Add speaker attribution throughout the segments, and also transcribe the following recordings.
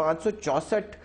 Speaker 1: 564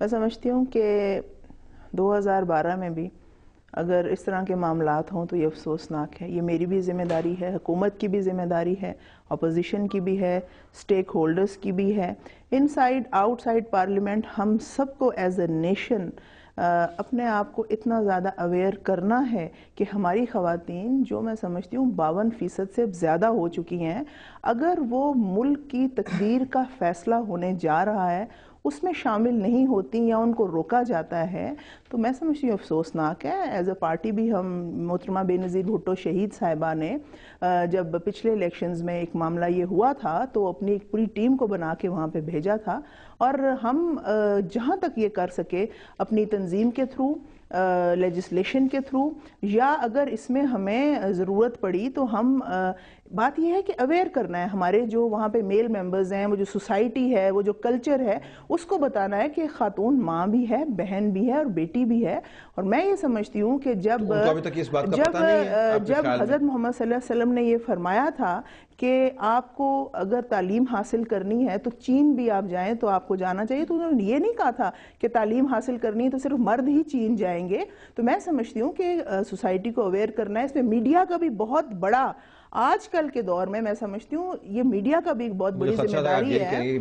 Speaker 2: میں سمجھتی ہوں کہ 2012 میں بھی اگر اس طرح کے معاملات ہوں تو یہ افسوسناک ہے. یہ میری بھی ذمہ داری ہے, حکومت کی بھی ذمہ داری ہے, اپوزیشن کی بھی ہے, سٹیک ہولڈرز کی بھی ہے. ان سائڈ آؤٹ سائڈ پارلیمنٹ ہم سب کو ایز اے نیشن اپنے آپ کو اتنا زیادہ اویئر کرنا ہے کہ ہماری خواتین, جو میں سمجھتی ہوں 52% سے زیادہ ہو چکی ہیں, اگر وہ ملک کی تقدیر کا فیصلہ ہونے جا رہا ہے اس میں شامل نہیں ہوتی یا ان کو روکا جاتا ہے, تو میں سمجھتی ہوں افسوسناک ہے. ایز اے پارٹی بھی ہم محترمہ بے نظیر بھٹو شہید صاحبہ نے جب پچھلے الیکشنز میں ایک معاملہ یہ ہوا تھا تو اپنی ایک پوری ٹیم کو بنا کے وہاں پہ بھیجا تھا, اور ہم جہاں تک یہ کر سکے اپنی تنظیم کے تھرو, لیجسلیشن کے تھرو, یا اگر اس میں ہمیں ضرورت پڑی تو ہم بات یہ ہے کہ اویئر کرنا ہے ہمارے جو وہاں پہ میل ممبرز ہیں, وہ جو سوسائٹی ہے, وہ جو کلچر ہے, اس کو بتانا ہے کہ خاتون ماں بھی ہے, بہن بھی ہے اور بیٹی بھی ہے. اور میں یہ سمجھتی ہوں کہ جب حضرت محمد صلی اللہ علیہ وسلم نے یہ فرمایا تھا کہ آپ کو اگر تعلیم حاصل کرنی ہے تو چین بھی آپ جائیں تو آپ کو جانا چاہیے, تو انہوں نے یہ نہیں کہا تھا کہ تعلیم حاصل کرنی ہے تو صرف مرد ہی چین جائیں گے. تو میں سمجھتی ہوں کہ سوسائٹی کو اویئر کرنا ہے. اس میں میڈیا کا بھی بہت بڑا, آج کل کے دور میں سمجھتی ہوں یہ میڈیا کا بھی ایک بہت بڑی ذمہ داری ہے.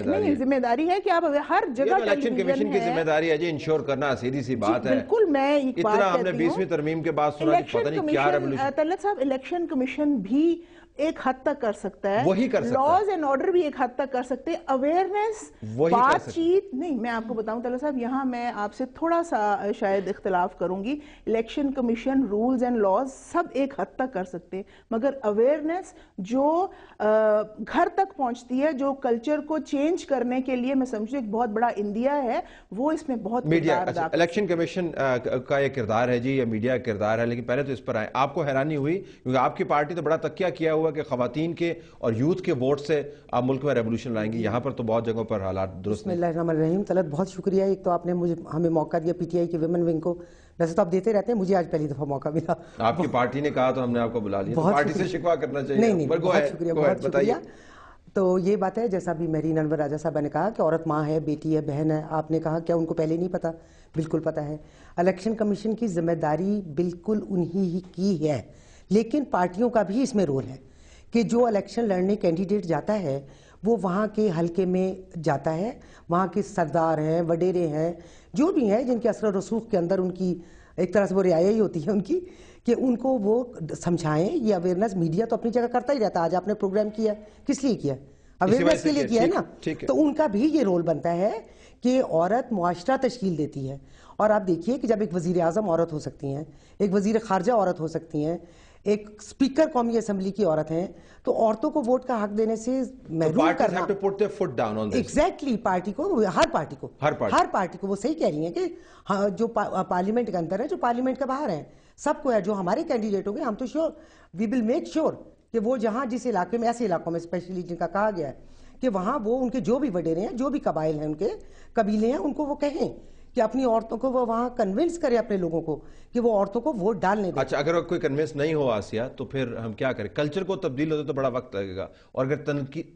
Speaker 2: نہیں, ذمہ داری ہے کہ آپ ہر جگہ
Speaker 3: الیکشن کمیشن کی ذمہ داری ہے جی انشور کرنا, سیدھی سی بات ہے.
Speaker 2: بالکل, میں ایک بات
Speaker 3: اتنا ہم نے 20ویں ترمیم کے بعد سنا کہ پتہ نہیں کیا ریولوشن.
Speaker 2: طلعت صاحب, الیکشن کمیشن بھی ایک حد تک کر سکتا ہے,
Speaker 3: وہی کر سکتا ہے,
Speaker 2: لاز اینڈ آرڈر بھی ایک حد تک کر سکتے ہیں, اویئرنیس, بات چیت نہیں. میں آپ کو بتاؤں طلعت صاحب, یہاں میں آپ سے تھوڑا سا شاید اختلاف کروں گی. Election commission rules and laws سب ایک حد تک کر سکتے ہیں, مگر اویئرنیس جو گھر تک پہنچتی ہے, جو کلچر کو چینج کرنے کے لیے میں سمجھوں ایک بہت بڑا انڈیا ہے, وہ اس میں بہت
Speaker 3: میڈیا. الیکشن کمیشن کا یہ کردار ہے جی, یا میڈیا کا کردار ہے, لیکن پہلے تو اس پر آئیں. آپ کو حیرانی ہوئی کیونکہ آپ کی پارٹی تو بڑا تکیہ کیا ہوا کہ خواتین کے اور یوتھ کے ووٹ سے آپ ملک میں ریولوشن لائیں گی, یہاں پر تو بہت جگہوں پر حالات درست
Speaker 4: بسم اللہ الرحمن الرحیم. طلعت بہت شکریہ, ایک تو آپ نے ہمیں موقع دیا پی ٹی آئی کے ویمن ونگ کو, ویسے تو آپ دیتے رہتے ہیں, مجھے آج پہلی دفعہ موقع ملا.
Speaker 3: آپ کی پارٹی نے کہا تو ہم نے آپ کو بلا لیا, پارٹی سے شکوہ کرنا چاہیے.
Speaker 4: نہیں, بہت شکریہ, بہت شکریہ. تو یہ بات ہے جیسا بھی مہرین انور راجہ صاحبہ نے کہا کہ عورت ماں ہے, بیٹی ہے, بہن ہے. آپ نے کہا کیا ان کو پہلے نہیں پتا؟ بالکل پتا ہے. الیکشن کمیشن کی ذمہ داری بالکل انہی ہی کی ہے, لیکن پارٹیوں کا بھی اس میں رول ہے کہ جو الیکشن لڑنے کینڈیڈیٹ جاتا ہے وہ وہاں کے حلقے میں جاتا ہے, وہاں کے سردار ہیں, وڈیرے ہیں, جو بھی ہیں جن کے اثر و رسوخ کے اندر ان کی ایک طرح سے وہ رعایا ہی ہوتی ہے ان کی, کہ ان کو وہ سمجھائیں. یہ اویئرنیس میڈیا تو اپنی جگہ کرتا ہی رہتا ہے. آج آپ نے پروگرام کیا, کس لیے کیا؟ اویئرنیس کے لیے کیا ہے نا. تو ان کا بھی یہ رول بنتا ہے کہ عورت معاشرہ تشکیل دیتی ہے. اور آپ دیکھیے کہ جب ایک وزیر اعظم عورت ہو سکتی ہیں, ایک وزیر خارجہ عورت ہو سکتی ہیں, ایک سپیکر قومی اسمبلی کی عورت ہیں, تو عورتوں کو ووٹ کا حق دینے سے محروم کرنا. ایگزیکٹلی, پارٹی کو, ہر پارٹی کو وہ صحیح کہہ رہی ہیں کہ جو پارلیمنٹ کے اندر ہے, جو پارلیمنٹ کے باہر ہیں, سب کو ہے. جو ہمارے کینڈیڈیٹ ہوں گے ہم تو sure, we will make sure کہ وہ جہاں جس علاقے میں, ایسے علاقوں میں اسپیشلی جن کا کہا گیا ہے کہ وہاں وہ ان کے جو بھی وڈیرے ہیں, جو بھی قبائل ہیں, ان کے قبیلے ہیں, ان کو وہ کہیں کہ اپنی عورتوں کو وہ وہاں کنونس کرے اپنے لوگوں کو کہ وہ عورتوں کو ووٹ ڈالنے دیں.
Speaker 3: اچھا, اگر کوئی کنونس نہیں ہو آسیہ تو پھر ہم کیا کریں؟ کلچر کو تبدیل ہوتے تو بڑا وقت لگے گا, اور اگر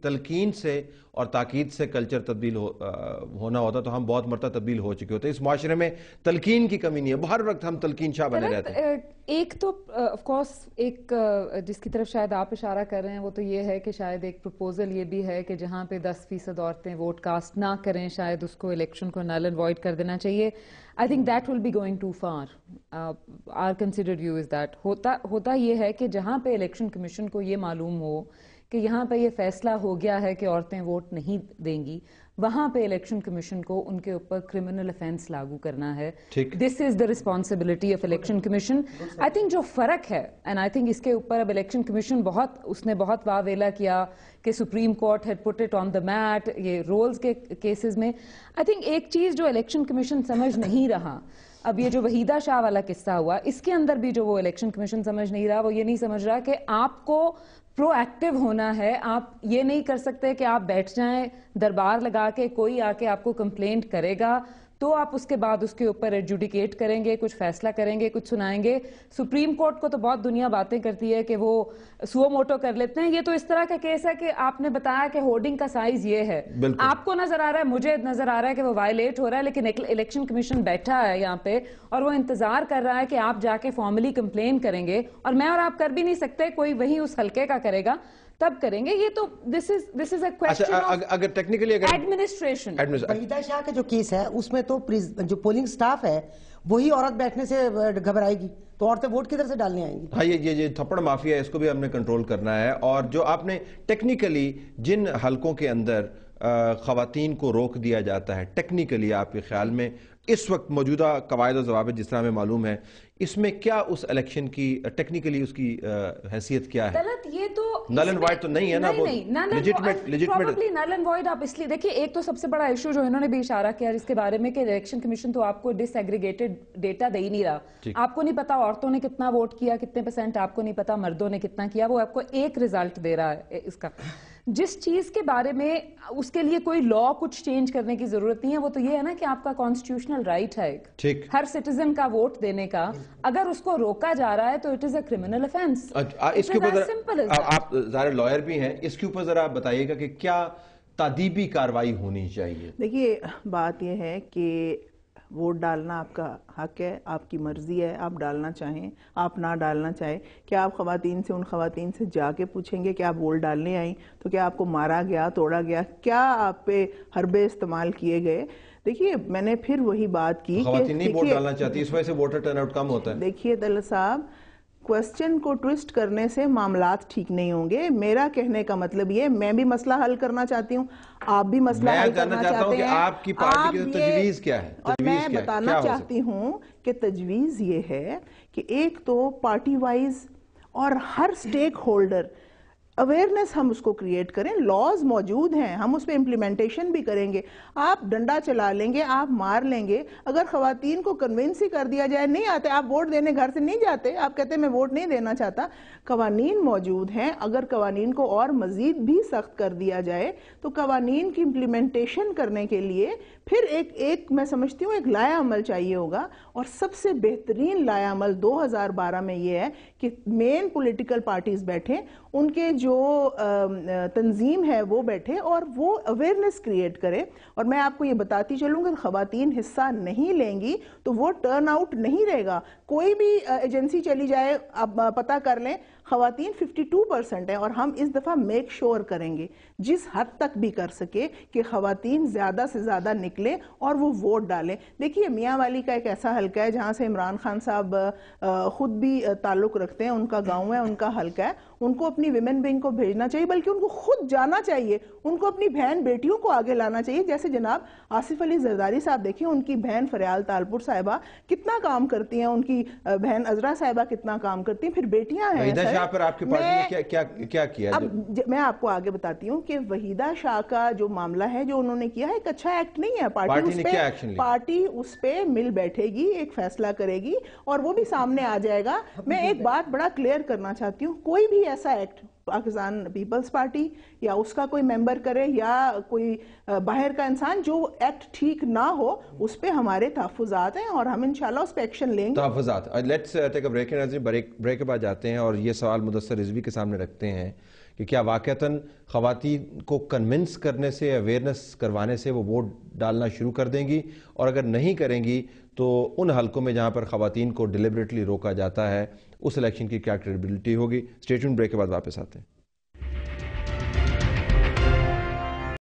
Speaker 3: تلقین سے اور تاکید سے کلچر تبدیل ہونا ہوتا تو ہم بہت مرتبہ تبدیل ہو چکے ہوتے. اس معاشرے میں تلقین کی کمی نہیں ہے, ہر وقت ہم تلقین شاہ بنے رہتے ہیں.
Speaker 5: ایک تو آف کورس ایک جس کی طرف شاید آپ اشارہ کر رہے ہیں وہ تو یہ ہے کہ شاید ایک پروپوزل یہ بھی ہے کہ جہاں پہ 10% عورتیں ووٹ کاسٹ نہ کریں, شاید اس کو الیکشن کو نل اینڈ وائڈ کر دینا چاہیے. I think that will be going too far. Our considered view is that ہوتا یہ ہے کہ جہاں پہ الیکشن کمیشن کو یہ معلوم ہو کہ یہاں پہ یہ فیصلہ ہو گیا ہے کہ عورتیں ووٹ نہیں دیں گی, وہاں پہ الیکشن کمیشن کو ان کے اوپر کرمنل افینس لاگو کرنا ہے. This is the responsibility of election commission. I think جو فرق ہے, اینڈ آئی تھنک اس کے اوپر اب الیکشن کمیشن اس نے بہت واویلا کیا کہ supreme court had put it on the mat یہ رولز کے کیسز میں. آئی تھنک ایک چیز جو الیکشن کمیشن سمجھ نہیں رہا, اب یہ جو وحیدہ شاہ والا قصہ ہوا, اس کے اندر بھی جو وہ الیکشن کمیشن سمجھ نہیں رہا, وہ یہ نہیں سمجھ رہا کہ آپ کو پرو ایکٹیو ہونا ہے. آپ یہ نہیں کر سکتے کہ آپ بیٹھ جائیں دربار لگا کے, کوئی آ کے آپ کو کمپلینٹ کرے گا تو آپ اس کے بعد اس کے اوپر ایڈجوڈیکیٹ کریں گے, کچھ فیصلہ کریں گے, کچھ سنائیں گے. سپریم کورٹ کو تو بہت دنیا باتیں کرتی ہے کہ وہ سو موٹو کر لیتے ہیں. یہ تو اس طرح کا کیس ہے کہ آپ نے بتایا کہ ہورڈنگ کا سائز یہ ہے, آپ کو نظر آ رہا ہے, مجھے نظر آ رہا ہے کہ وہ وائلیٹ ہو رہا ہے, لیکن الیکشن کمیشن بیٹھا ہے یہاں پہ اور وہ انتظار کر رہا ہے کہ آپ جا کے فارملی کمپلین کریں گے, اور میں اور آپ کر بھی نہیں سکتے, کوئی وہی اس حلقے کا کرے گا تب کریں گے. یہ تو this is a question of
Speaker 3: اگر ٹیکنیکلی
Speaker 5: administration.
Speaker 4: وحیدہ شاہ کا جو کیس ہے اس میں تو جو پولنگ سٹاف ہے وہی عورت بیٹھنے سے گھبرائے گی, تو عورتیں ووٹ کدھر سے ڈالنے آئیں گی؟
Speaker 3: ہاں, یہ تھپڑ مافیا ہے, اس کو بھی ہم نے کنٹرول کرنا ہے. اور جو آپ نے ٹیکنیکلی جن حلقوں کے اندر خواتین کو روک دیا جاتا ہے, ٹیکنیکلی آپ کے خیال میں اس وقت موجودہ قواعد و ضوابط جس طرح ہمیں معلوم ہے, اس میں کیا اس الیکشن کی ٹیکنیکلی اس کی حیثیت کیا ہے؟
Speaker 5: غلط, یہ تو
Speaker 3: نل اینڈ وائڈ تو نہیں ہے نا, وہ
Speaker 5: پروبیبلی نل اینڈ وائڈ. آپ اس لیے دیکھیے, ایک تو سب سے بڑا ایشو جو انہوں نے بھی اشارہ کیا جس کے بارے میں کہ الیکشن کمیشن تو آپ کو ڈس ایگریگیٹڈ ڈیٹا دے ہی نہیں رہا. آپ کو نہیں پتا عورتوں نے کتنا ووٹ کیا, کتنے پرسنٹ, آپ کو نہیں پتا مردوں نے کتنا کیا, وہ آپ کو ایک ریزلٹ دے رہا ہے اس کا. جس چیز کے بارے میں اس کے لیے کوئی لا کچھ چینج کرنے کی ضرورت نہیں ہے, وہ تو یہ ہے نا کہ آپ کا کانسٹیٹیوشنل رائٹ ہے ایک ہر سٹیزن کا ووٹ دینے کا, اگر اس کو روکا جا رہا ہے تو it is a criminal offence.
Speaker 3: اس کے اوپر آپ ظاہر لائر بھی ہیں, اس کے اوپر ذرا بتائیے گا کہ کیا تادیبی کارروائی ہونی چاہیے؟
Speaker 2: دیکھیے بات یہ ہے کہ ووٹ ڈالنا آپ کا حق ہے, آپ کی مرضی ہے, آپ ڈالنا چاہیں, آپ نہ ڈالنا چاہیں. کیا آپ خواتین سے, ان خواتین سے جا کے پوچھیں گے کہ آپ ووٹ ڈالنے آئیں تو کیا آپ کو مارا گیا, توڑا گیا, کیا آپ پہ حربے استعمال کیے گئے؟ دیکھیے میں نے پھر وہی بات کی,
Speaker 3: خواتین نہیں ووٹ ڈالنا چاہتی, اس وجہ سے ووٹر ٹرن آؤٹ کم ہوتا ہے.
Speaker 2: دیکھیے طلعت صاحب, کوسچن کو ٹوسٹ کرنے سے معاملات ٹھیک نہیں ہوں گے. میرا کہنے کا مطلب یہ, میں بھی مسئلہ حل کرنا چاہتی ہوں, آپ بھی مسئلہ حل کرنا چاہتے ہیں.
Speaker 3: آپ کی پارٹی کی تجویز کیا ہے؟
Speaker 2: اور میں بتانا چاہتی ہوں کہ تجویز یہ ہے کہ ایک تو پارٹی وائز اور ہر سٹیک ہولڈر اویئرنیس ہم اس کو کریٹ کریں. لاز موجود ہیں, ہم اس پہ امپلیمنٹیشن بھی کریں گے. آپ ڈنڈا چلا لیں گے, آپ مار لیں گے, اگر خواتین کو کنونس ہی کر دیا جائے, نہیں آتے, آپ ووٹ دینے گھر سے نہیں جاتے, آپ کہتے ہیں میں ووٹ نہیں دینا چاہتا. قوانین موجود ہیں, اگر قوانین کو اور مزید بھی سخت کر دیا جائے تو قوانین کی امپلیمنٹیشن کرنے کے لیے پھر ایک میں سمجھتی ہوں ایک لائحہ عمل چاہیے ہوگا. اور سب سے بہترین لائحہ عمل 2012 میں یہ ہے کہ مین پولیٹیکل پارٹیز بیٹھیں, ان کے جو تنظیم ہے وہ بیٹھے اور وہ اویئرنیس کریٹ کرے. اور میں آپ کو یہ بتاتی چلوں کہ خواتین حصہ نہیں لیں گی تو وہ ٹرن آؤٹ نہیں رہے گا. کوئی بھی ایجنسی چلی جائے, آپ پتہ کر لیں, خواتین 52% ہیں, اور ہم اس دفعہ میک شور کریں گے جس حد تک بھی کر سکے کہ خواتین زیادہ سے زیادہ نکلیں اور وہ ووٹ ڈالیں. دیکھیے میاں والی کا ایک ایسا حلقہ ہے جہاں سے عمران خان صاحب خود بھی تعلق رکھتے ہیں, ان کا گاؤں ہے, ان کا حلقہ ہے. ان کو اپنی ویمن ونگ کو بھیجنا چاہیے, بلکہ ان کو خود جانا چاہیے, ان کو اپنی بہن بیٹیوں کو آگے لانا چاہیے. جیسے جناب آصف علی زرداری صاحب دیکھیں, ان کی بہن فریال تالپور صاحبہ کتنا کام کرتی ہیں, ان کی بہن عذرا صاحبہ کتنا کام کرتی ہیں, پھر بیٹیاں ہیں.
Speaker 3: وحیدہ شاہ پر آپ کی پارٹی نے کیا کیا؟
Speaker 2: اب میں آپ کو آگے بتاتی ہوں کہ وحیدہ شاہ کا جو معاملہ ہے جو انہوں نے کیا ہے ایک اچھا ایکٹ نہیں ہے. پارٹی اس پہ مل بیٹھے گی, ایک فیصلہ کرے گی اور وہ بھی سامنے آ جائے گا. میں ایک بات بڑا کلیئر کرنا چاہتی ہوں, کوئی بھی ایسا ایکٹ پاکستان پیپلز پارٹی یا اس کا کوئی ممبر کرے یا کوئی باہر کا انسان, جو ایکٹ ٹھیک نہ ہو اس پہ ہمارے تحفظات ہیں اور ہم انشاءاللہ اس پہ ایکشن لیں گے.
Speaker 3: تحفظات. لیٹس ٹیک اے بریک کے بعد جاتے ہیں اور یہ سوال مدثر رضوی کے سامنے رکھتے ہیں کہ کیا واقعتاً خواتین کو کنونس کرنے سے, اویئرنیس کروانے سے وہ ووٹ ڈالنا شروع کر دیں گی, اور اگر نہیں کریں گی تو ان حلقوں میں جہاں پر خواتین کو ڈیلیبریٹلی روکا جاتا ہے اس الیکشن کی کیا کریڈیبلٹی ہوگی؟ اسٹے ٹیونڈ, بریک کے بعد واپس آتے ہیں.